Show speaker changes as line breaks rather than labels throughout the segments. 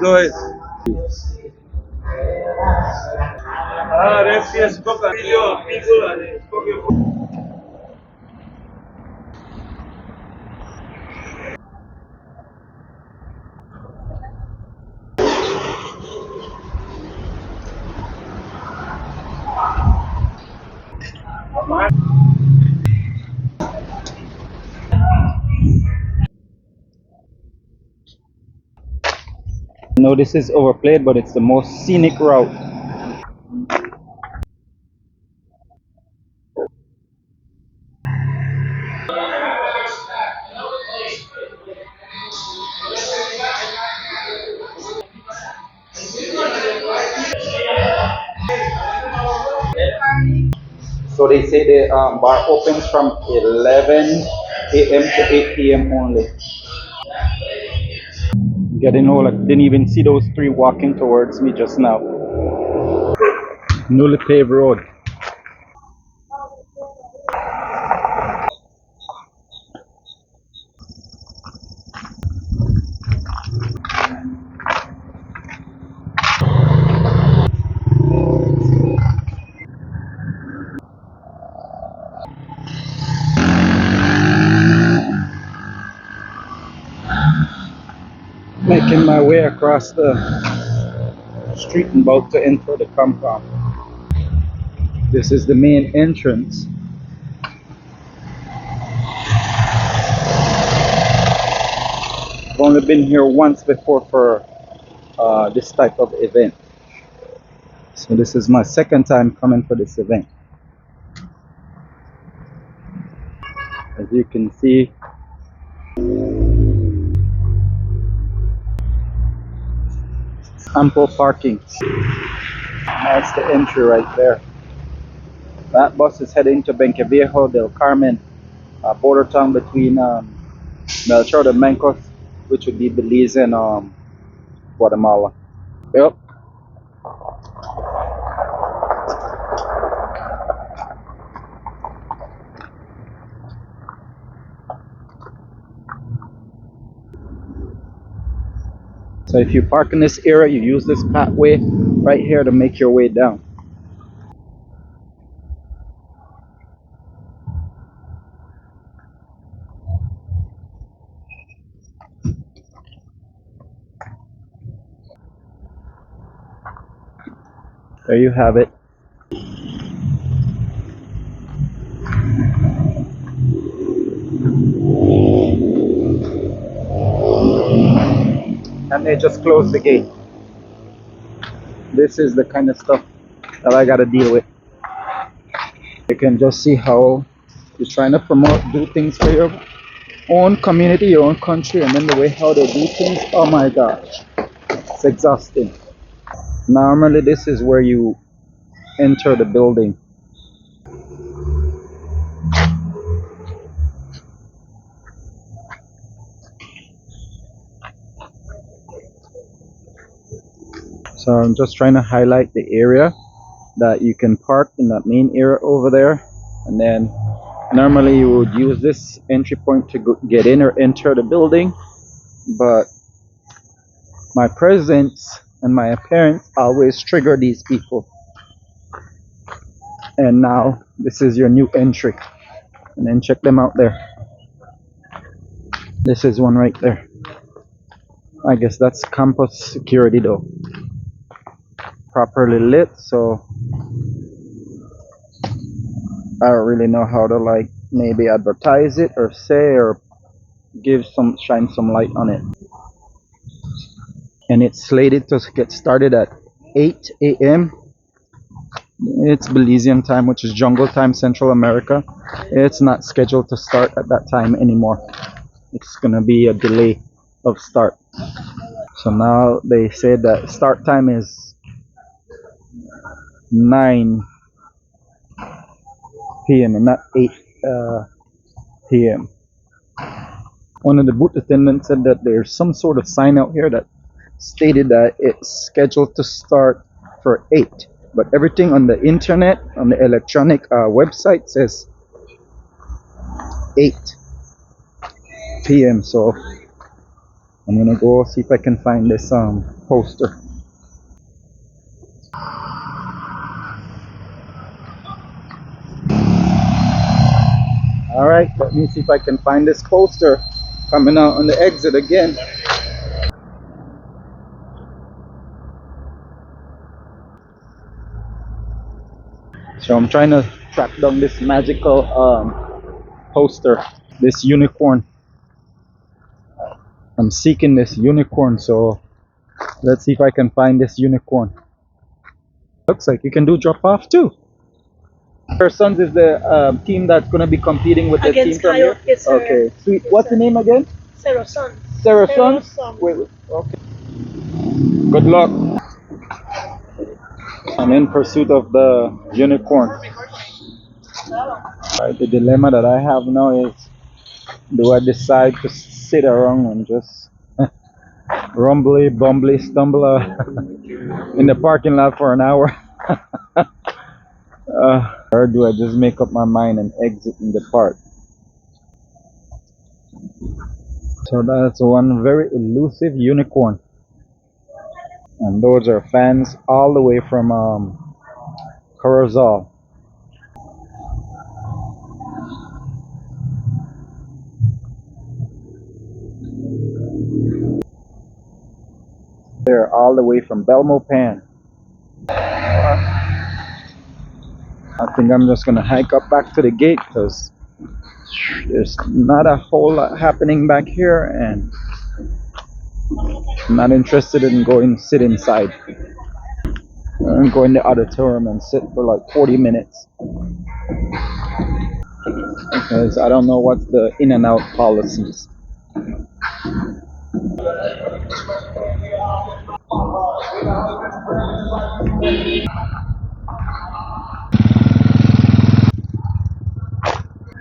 guys. Ah, yes,
No, this is overplayed, but it's the most scenic route. So they say the bar opens from 11 a.m. to 8 p.m. only. Getting old, I didn't even see those three walking towards me just now. Newly paved road. Making my way across the street and about to enter the compound. This is the main entrance. I've only been here once before for this type of event. So this is my second time coming for this event. As you can see, ample parking. That's the entry right there. That bus is heading to Benqueviejo del Carmen, border town between Melchor de Mencos, which would be Belize and Guatemala. Yep. So if you park in this area, you use this pathway right here to make your way down. There you have it. And they just closed the gate. This is the kind of stuff that I gotta deal with. You can just see how you're trying to promote, do things for your own community, your own country, and then the way how they do things, oh my gosh, it's exhausting. Normally this is where you enter the building. So I'm just trying to highlight the area that you can park in that main area over there, and then normally you would use this entry point to get in or enter the building, but my presence and my appearance always trigger these people. And now this is your new entry, and then check them out there. This is one right there. I guess that's campus security though. Properly lit, so I don't really know how to like maybe advertise it or say or shine some light on it. And it's slated to get started at 8 a.m. It's Belizean time, which is jungle time, Central America. It's not scheduled to start at that time anymore. It's gonna be a delay of start. So now they said that start time is 9 p.m. and not 8 p.m. One of the booth attendants said that there's some sort of sign out here that stated that it's scheduled to start for 8, but everything on the internet, on the electronic website says 8 p.m. So I'm gonna go see if I can find this poster. All right, let me see if I can find this poster coming out on the exit again. So I'm trying to track down this magical poster, this unicorn. I'm seeking this unicorn, so let's see if I can find this unicorn. Looks like you can do drop off too. Her Sons is the team that's going to be competing with the team from here.
Yes, sir.
Okay, sweet. What's the name again?
Sarah Sons.
Sarah Sons. Wait, okay. Good luck. I'm in pursuit of the unicorn. Right, the dilemma that I have now is, do I decide to sit around and just rumbly, bumbly, stumble in the parking lot for an hour? Or do I just make up my mind and exit and depart? So that's one very elusive unicorn. And those are fans all the way from Corozal. They're all the way from Belmopan. I think I'm just gonna hike up back to the gate because there's not a whole lot happening back here, and I'm not interested in going sit inside. I'm going to the auditorium and sit for like 40 minutes because I don't know what's the in and out policies.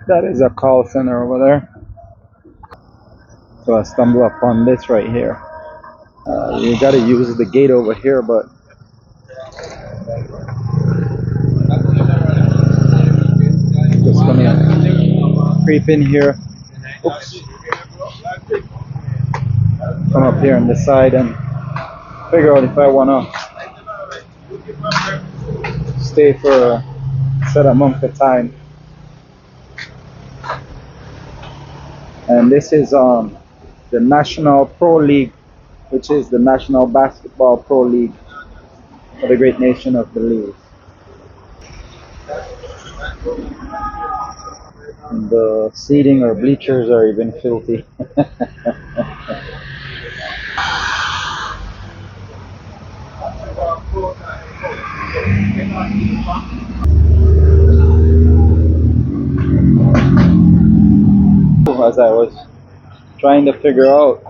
That is a call center over there. So I stumble upon this right here. You gotta use the gate over here, but just gonna creep in here. Oops. Come up here on the side and figure out if I wanna stay for a set amount of time. And this is the National Pro League, which is the National Basketball Pro League for the great nation of Belize. And the seating or bleachers are even filthy. As I was trying to figure out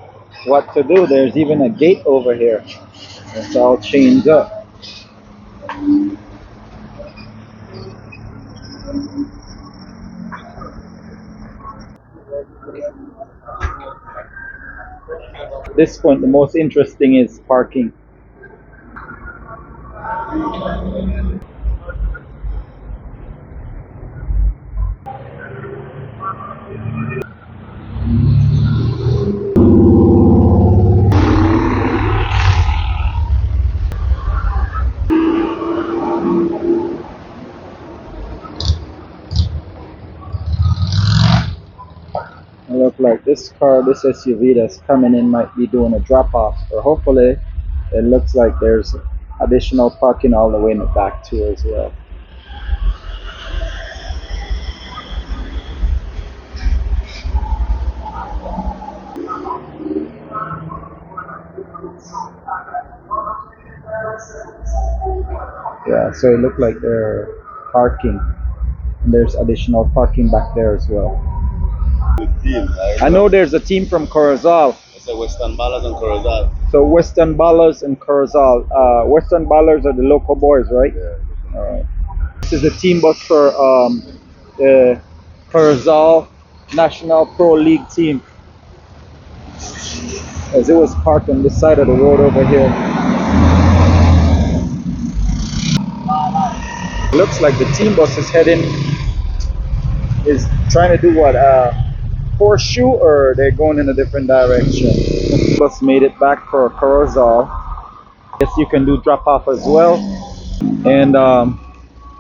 what to do, there's even a gate over here. It's all chained up. At this point, the most interesting is parking. It looks like this car, this SUV that's coming in might be doing a drop-off, or hopefully it looks like there's additional parking all the way in the back too as well. Yeah, so it looked like they're parking, and there's additional parking back there as well. I know there's a team from Corozal.
It's the Western Ballers and Corozal.
So Western Ballers and Corozal. Western Ballers are the local boys, right?
Yeah.
All right. This is the team bus for the Corozal National Pro League team. As it was parked on this side of the road over here. Looks like the team bus is trying to do what? Horseshoe, or they're going in a different direction? of us made it back for Corozal. Yes, you can do drop off as well. And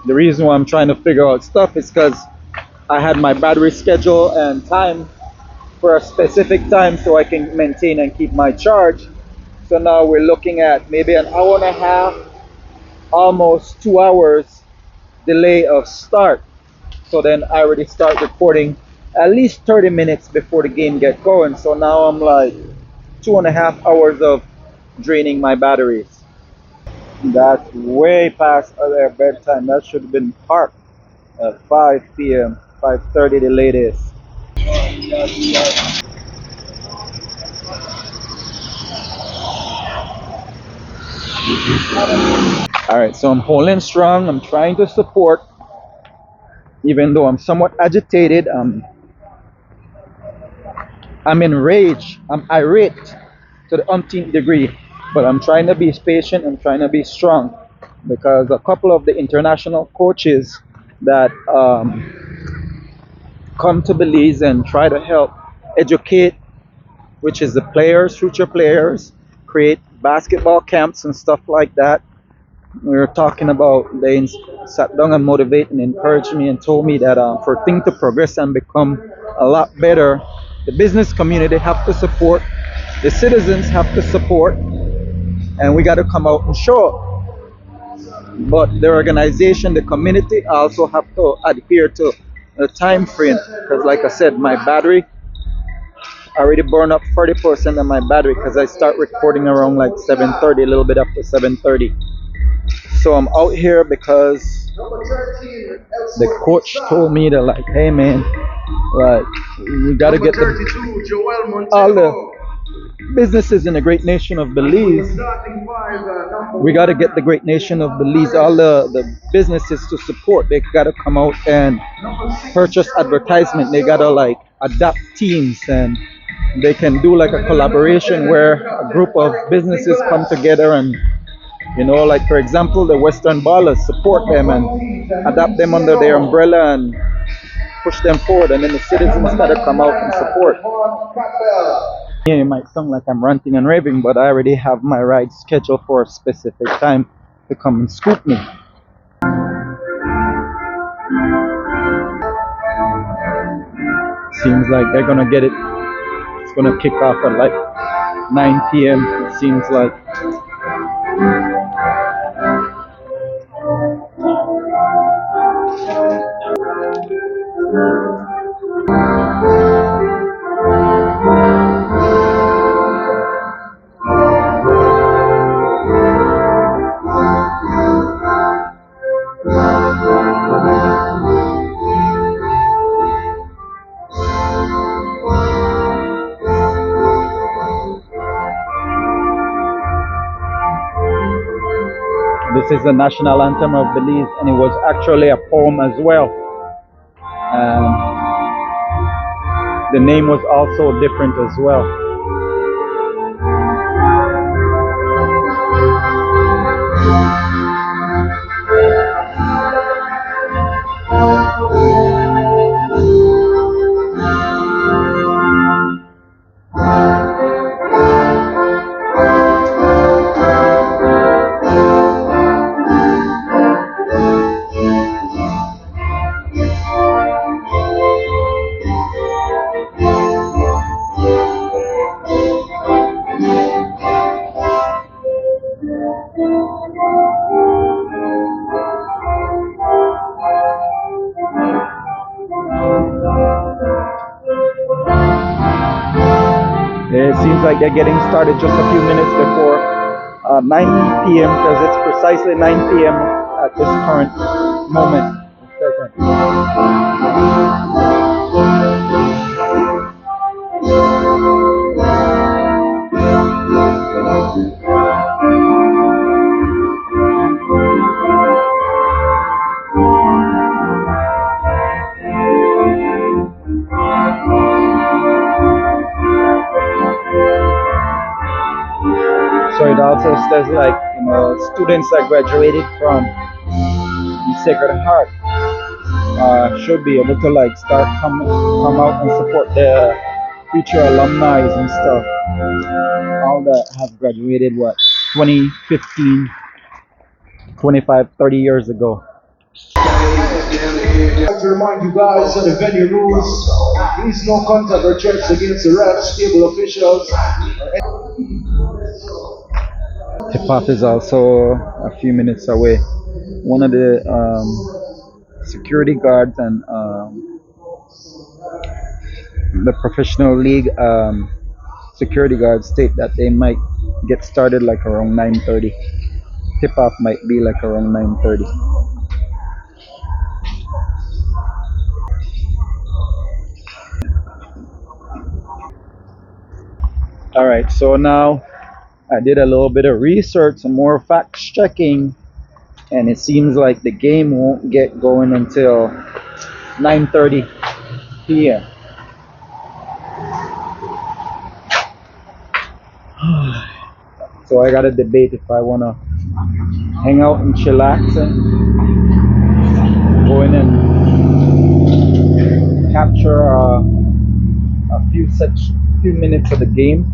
the reason why I'm trying to figure out stuff is because I had my battery schedule and time for a specific time so I can maintain and keep my charge. So now we're looking at maybe an hour and a half, almost 2 hours delay of start. So then I already start recording at least 30 minutes before the game get going. So now I'm like 2.5 hours of draining my batteries. That's way past their bedtime. That should have been parked at 5 p.m., 5:30 the latest. Alright, so I'm holding strong. I'm trying to support. Even though I'm somewhat agitated, I'm enraged, I'm irate to the umpteenth degree. But I'm trying to be patient, I'm trying to be strong. Because a couple of the international coaches that come to Belize and try to help educate, which is the players, future players, create basketball camps and stuff like that. We were talking about, they sat down and motivated and encouraged me and told me that for things to progress and become a lot better, the business community have to support, the citizens have to support, and we got to come out and show up. But the organization, the community also have to adhere to the time frame, because like I said, my battery already burned up 40% of my battery because I start recording around like 7:30, a little bit after 7:30. So I'm out here because the coach told me that, like, hey man, like, we gotta get all the businesses in the great nation of Belize. We gotta get the great nation of Belize, all the businesses to support. They gotta come out and purchase advertisement. They gotta like adapt teams, and they can do like a collaboration where a group of businesses come together and, you know, like for example, the Western Ballers, support them and adapt them under their umbrella and push them forward, and then the citizens gotta come out and support. Yeah, it might sound like I'm ranting and raving, but I already have my ride scheduled for a specific time to come and scoop me. Seems like they're gonna get it. It's gonna kick off at like 9 p.m. It seems like. This is the national anthem of Belize, and it was actually a poem as well. And the name was also different as well. It seems like they're getting started just a few minutes before 9 p.m. because it's precisely 9 p.m. at this current moment. So it also says, like, you know, students that graduated from the Sacred Heart should be able to like come out and support future alumni and stuff, all that have graduated what 20, 15, 25, 30 years ago.
I'd like to remind you guys of the venue rules. Please no contact or checks against the refs, table officials.
Tip off is also a few minutes away. One of the security guards and the professional league security guards state that they might get started like around 9:30. Tip off might be like around 9:30. All right, so now I did a little bit of research, some more fact checking, and it seems like the game won't get going until 9:30 p.m. So I gotta debate if I wanna hang out and chillax and go in and capture a few minutes of the game.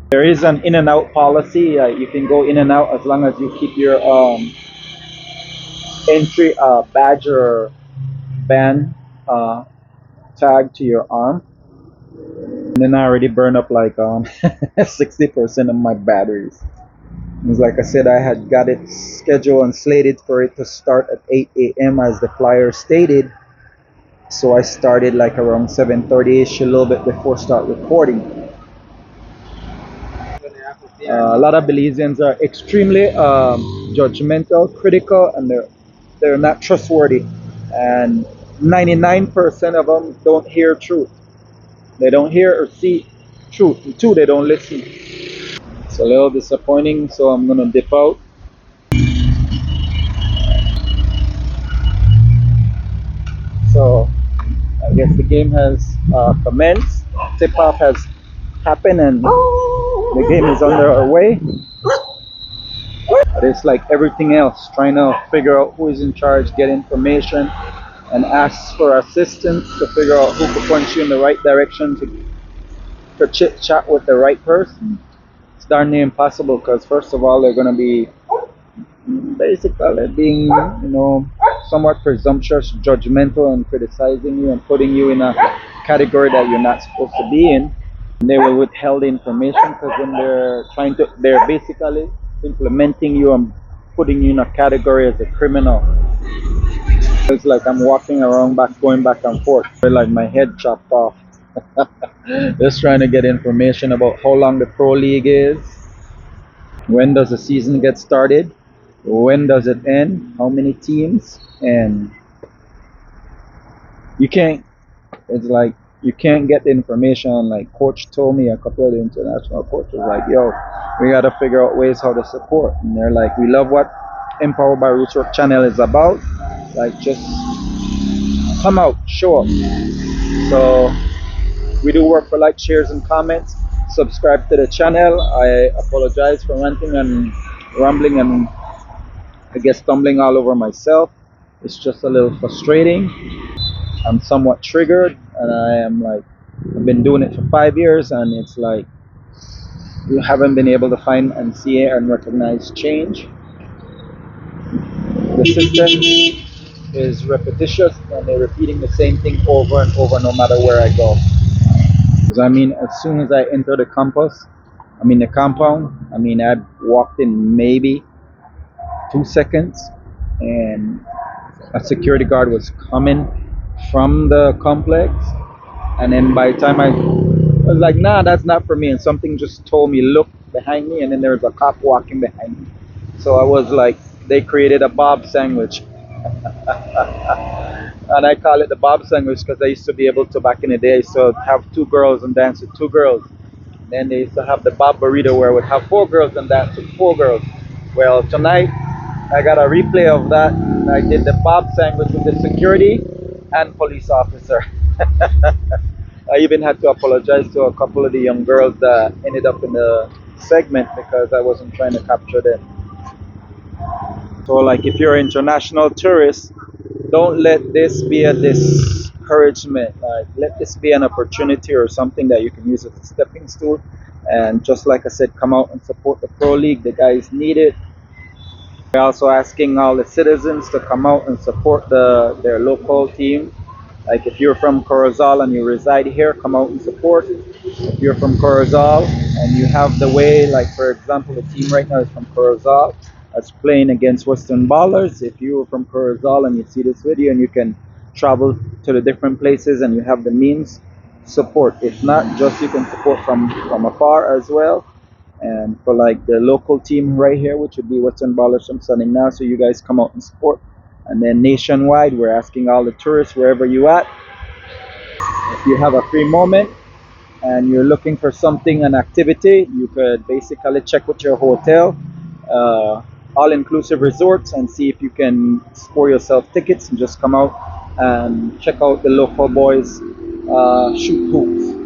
There is an in and out policy. You can go in and out as long as you keep your entry badge or band tag to your arm. And then I already burned up like 60% of my batteries. It's like I said, I had got it scheduled and slated for it to start at 8 a.m. as the flyer stated. So I started like around 7:30ish, a little bit before start recording. A lot of Belizeans are extremely judgmental, critical, and they're not trustworthy. And 99% of them don't hear truth. They don't hear or see truth. And two, they don't listen. It's a little disappointing, so I'm gonna dip out. So I guess the game has commenced. Tip-off has happened, and the game is underway. But it's like everything else, trying to figure out who is in charge, get information, and ask for assistance to figure out who could point you in the right direction to chit chat with the right person. It's darn near impossible because first of all, they're going to be basically being, somewhat presumptuous, judgmental, and criticizing you and putting you in a category that you're not supposed to be in. And they will withhold the information because then they're basically implementing you and putting you in a category as a criminal. It's like I'm walking around going back and forth, like my head chopped off. Just trying to get information about how long the pro league is, when does the season get started, when does it end, how many teams, and you can't get the information. Like coach told me, a couple of the international coaches like, yo, we got to figure out ways how to support, and they're like, we love what Empowered by Roots Work channel is about, like just come out, show up. So we do work for like, shares, and comments. Subscribe to the channel. I apologize for ranting and rambling and I guess stumbling all over myself. It's just a little frustrating. I'm somewhat triggered, and I've been doing it for 5 years, and it's like you haven't been able to find and see and recognize change. The system is repetitious, and they're repeating the same thing over and over no matter where I go. I mean, as soon as I enter the the compound, I walked in maybe 2 seconds, and a security guard was coming from the complex, and then by the time I was like, nah, that's not for me, and something just told me look behind me, and then there was a cop walking behind me. So I was like, they created a Bob sandwich. And I call it the Bob sandwich because I used to be able to, back in the day, so have 2 girls and dance with 2 girls. Then they used to have the Bob burrito where I would have 4 girls and dance with 4 girls. Well, tonight I got a replay of that. I did the Bob sandwich with the security and police officer. I even had to apologize to a couple of the young girls that ended up in the segment because I wasn't trying to capture them. So like if you're an international tourist, don't let this be a encouragement. Like, let this be an opportunity or something that you can use as a stepping stool. And just like I said, come out and support the Pro League. The guys need it. We're also asking all the citizens to come out and support their local team. Like, if you're from Corozal and you reside here, come out and support. If you're from Corozal and you have the way, like for example, the team right now is from Corozal, that's playing against Western Ballers. If you're from Corozal and you see this video and you can travel to the different places and you have the means, support. If not, just you can support from afar as well. And for like the local team right here, which would be Western Ballers from San Ignacio, you guys come out and support. And then nationwide, we're asking all the tourists wherever you at, if you have a free moment and you're looking for something, an activity, you could basically check with your hotel, all-inclusive resorts, and see if you can score yourself tickets and just come out and check out the local boys shoot hoops.